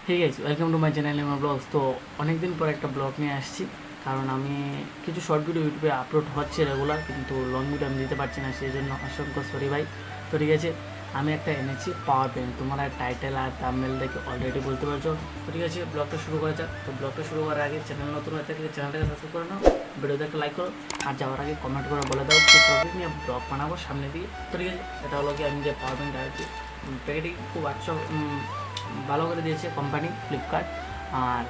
Hey guys, welcome to my channel MR vlogs. তো অনেক দিন পর একটা ব্লগ নিয়ে আসছি, কারণ আমি কিছু শর্ট ভিডিও ইউটিউবে আপলোড হচ্ছে রেগুলার, কিন্তু লং ভিডিও আমি দিতে পারছি না, সেই জন্য অসংখ্য সরি ভাই। তো ঠিক আছে, আমি একটা এনেছি পাওয়ার ব্যাংক। তোমরা টাইটেল আর থাম্বনেল দেখে অলরেডি বলতে পারছো। তো ঠিক আছে, ব্লগটা শুরু করা যাক। তো ব্লগটা শুরু করার আগে চ্যানেল নতুন হয়ে থাকলে চ্যানেলটাকে সাবস্ক্রাইব করে নাও, ভিডিওতে একটা লাইক করো, আর যাওয়ার আগে কমেন্ট করে বলে দাও কি টপিক নিয়ে ব্লগ বানাবো সামনে দিয়ে। তো ঠিক আছে, এটা হলো কি আমি যে পাওয়ার ব্যাংক আছি, প্যাকেটিং খুব ভালো করে দিয়েছে কোম্পানি ফ্লিপকার্ট। আর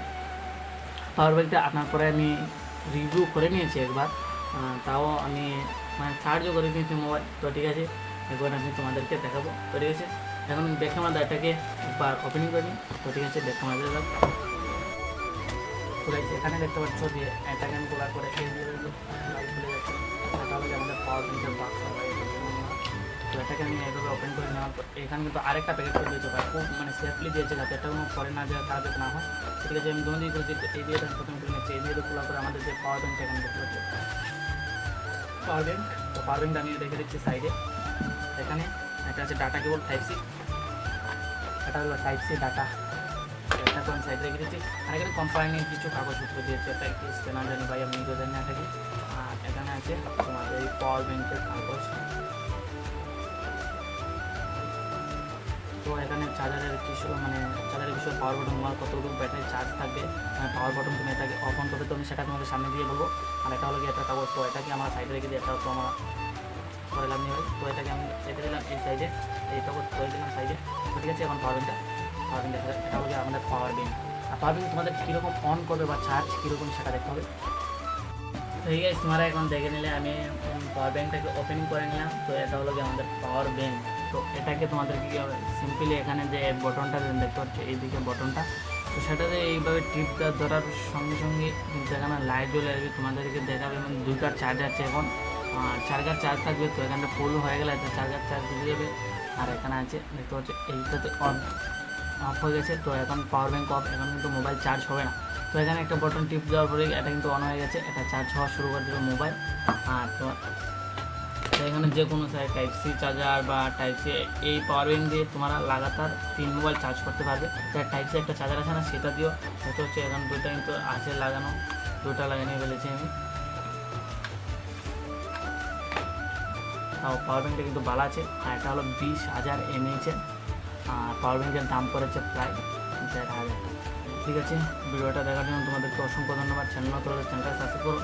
পাওয়ার ব্যাংকটা আনার পরে আমি রিভিউ করে নিয়েছি একবার, তাও আমি মানে চার্জও করে নিয়েছি মোবাইল। তো ঠিক আছে, একবার আমি তোমাদেরকে দেখাবো। তো ঠিক আছে, এখন দেখে আমার এটাকে একবার ওপেনিং করে নিই। তো ঠিক আছে, দেখে আমাদের তো এখানে দেখতে পাচ্ছ যে এটাকে আমি খোলার পরে লাইট খুলে যাচ্ছে। এটা হলো যে আমাদের পাওয়ার ব্যাংকের বাক্স। তো এটাকে আমি এইভাবে ওপেন করে নেওয়ার পর এখানে কিন্তু আরেকটা প্যাকেট করে দিয়েছে ভাই, খুব মানে সেফলি দিয়েছে যাতে এটা কোনো পরে না যায়, খারাপ না হয়। ঠিক আছে, আমি তোমাদের করেছি এই দিয়ে আমি প্রথমে খুলে নিচ্ছি। এই দিয়ে খোলা করে আমাদের যে পাওয়ার ব্যাংক এখানে দেখতে পাচ্ছি পাওয়ার ব্যাংক। তো পাওয়ার ব্যাংকটা আমি রেখে দিচ্ছি সাইডে। এখানে একটা আছে ডাটা কেবল টাইপ সি, এটা হলো টাইপ সি ডাটা, এটা তো আমি সাইডে রেখে দিচ্ছি। আর এখানে কোম্পানির কিছু কাগজপত্র দিয়েছে, এটা একটু স্ক্যানার জানি ভাই, আমি নিজে জানি না থাকি। আর এখানে আছে তোমাদের এই পাওয়ার ব্যাংকের কাগজ। তো এখানে চার্জারের কিছু মানে চার্জারের বিষয়ে পাওয়ার বাটন, তোমার কতটুকু ব্যাটারি চার্জ থাকবে, পাওয়ার বাটন তুমি এটাকে অফ অন করবে, তো আমি সেটা তোমাদের সামনে দিয়ে বলবো। আর এটা হলো কি একটা কাগজ, তো এটাকে আমরা সাইডে রেখে দিই, এটা তো আমার করে লাভ নেই। তো এটাকে আমি রেখে দিলাম এই সাইডে, এই কাগজ করে দিলাম সাইডে। তো ঠিক আছে, এখন পাওয়ার ব্যাংকটা এটা হলো আমাদের পাওয়ার ব্যাংক। আর পাওয়ার ব্যাংক তোমাদের কীরকম অন করবে বা চার্জ কীরকম সেটা দেখতে হবে। তো ঠিক আছে, তোমরা এখন দেখে নিলে আমি পাওয়ার ব্যাংকটাকে ওপেনিং করে নিলাম। তো এটা হলো কি আমাদের পাওয়ার ব্যাংক। তো এটাকে তোমাদেরকে কী হবে, সিম্পলি এখানে যে বটনটা দেখতে পাচ্ছ এইদিকে বটনটা, তো সেটাতে এইভাবে টিপটা ধরার সঙ্গে সঙ্গে কিন্তু এখানে লাইট জ্বলে আসবে, তোমাদেরকে দেখাবে। মানে দুইটার চার্জ আছে এখন, চার্জার চার্জ থাকবে। তো এখানটা ফুল হয়ে গেলে তো চার্জার চার্জ দিয়ে যাবে। আর এখানে আছে দেখতে পাচ্ছ এইটাতে অফ হয়ে গেছে। তো এখন পাওয়ার ব্যাংক অফ, এখন কিন্তু মোবাইল চার্জ হবে না। তো এখানে একটা বটন টিপ দেওয়ার পরে এটা কিন্তু অন হয়ে গেছে, এটা চার্জ হওয়া শুরু করে দেবে মোবাইল। আর তো এখানে যে কোনো টাইপ সি চার্জার বা টাইপ সি এই পাওয়ার ব্যাংক দিয়ে তোমরা লাগাতার 3 মোবাইল চার্জ করতে পারবে। যার টাইপ সি একটা চার্জার আছে না, সেটা দিও। এটা হচ্ছে এখন দুটো কিন্তু আছে লাগানো, দুটো লাগিয়ে ফেলেছি আমি। তাও পাওয়ার ব্যাংকটা কিন্তু ভালো আছে। আর এটা হলো 20,000 mAh-এর। আর পাওয়ার ব্যাংকের দাম পড়েছে প্রায় 1,500 টাকা। ঠিক আছে, ভিডিওটা দেখার জন্য তোমাদেরকে অসংখ্য ধন্যবাদ। চ্যানেল তো চ্যানেলটা সাবস্ক্রাইব করো।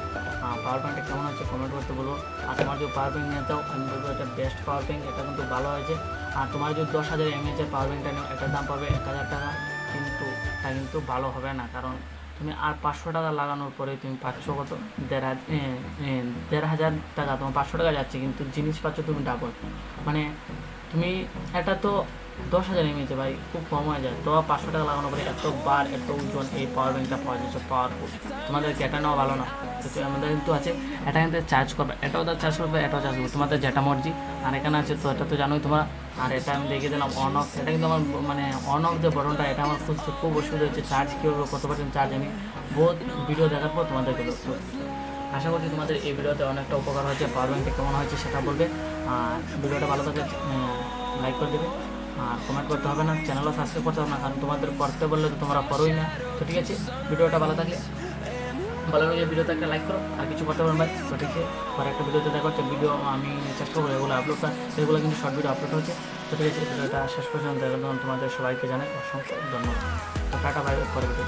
পাওয়ার ব্যাংকটা কেমন হচ্ছে কমেন্ট করতে বলবো। আর তোমার যদি পাওয়ার ব্যাংক নিয়ে যাও, আমি বলবো এটা বেস্ট পাওয়ার ব্যাংক, এটা কিন্তু ভালো হয়েছে। আর তোমার যদি 10,000 mAh-এর পাওয়ার ব্যাংকটা নেও, এটার দাম পাবে 1,000 টাকা, কিন্তু এটা কিন্তু ভালো হবে না। কারণ তুমি আর 500 টাকা লাগানোর পরে তুমি পাচ্ছ কত, 1,500 টাকা, তোমার 500 টাকা যাচ্ছে, কিন্তু জিনিস পাচ্ছ তুমি ডাবল। মানে তুমি এটা তো 10,000 mAh ভাই, খুব কম হয়ে যায়। তো 500 টাকা লাগানোর পরে এত বার এত ওজন এই পাওয়ার ব্যাংকটা পাওয়া যাচ্ছে পাওয়ারফুল। তোমাদেরকে এটা নেওয়া ভালো না, তো আমাদের কিন্তু আছে এটা কিন্তু চার্জ করবে, এটাও চার্জ করবে, এটাও চার্জ করবে, তোমাদের যেটা মর্জি। আর এখানে আছে, তো এটা তো জানোই তোমরা। আর এটা আমি দেখে দিলাম অন অফ, এটা কিন্তু আমার মানে অন অফ যে বটনটা, এটা আমার খুব অসুবিধা হচ্ছে। চার্জ কীভাবে কত পার্সেন্ট চার্জ, আমি বহুত ভিডিও দেখার পর তোমাদেরকে বলবো। আশা করছি তোমাদের এই ভিডিওতে অনেকটা উপকার হয়েছে। পাওয়ার ব্যাংকটা কেমন হয়েছে সেটা বলবে। আর ভিডিওটা ভালো থাকলে লাইক করে দেবে, আর কমেন্ট করতে হবে না, চ্যানেলও সাবস্ক্রাইব করতে হবে না, কারণ তোমাদের করতে বললে তো তোমরা করোই না। তো ঠিক আছে, ভিডিওটা ভালো থাকলে ভালো লাগে ভিডিওতে একটা লাইক করো, আর কিছু করতে পারবেন ভাই। তো ঠিক আছে, পরে একটা ভিডিওতে দেখা হচ্ছে। ভিডিও আমি চেষ্টা করবো এগুলো আপলোড করা, সেগুলো কিন্তু শর্ট ভিডিও আপলোড হচ্ছে। তো ঠিক আছে, ভিডিওটা শেষ পর্যন্ত দেখার জন্য তোমাদের সবাইকে জানাই অসংখ্য ধন্যবাদ। তো টাটা, ভাই, পরে ভিডিও।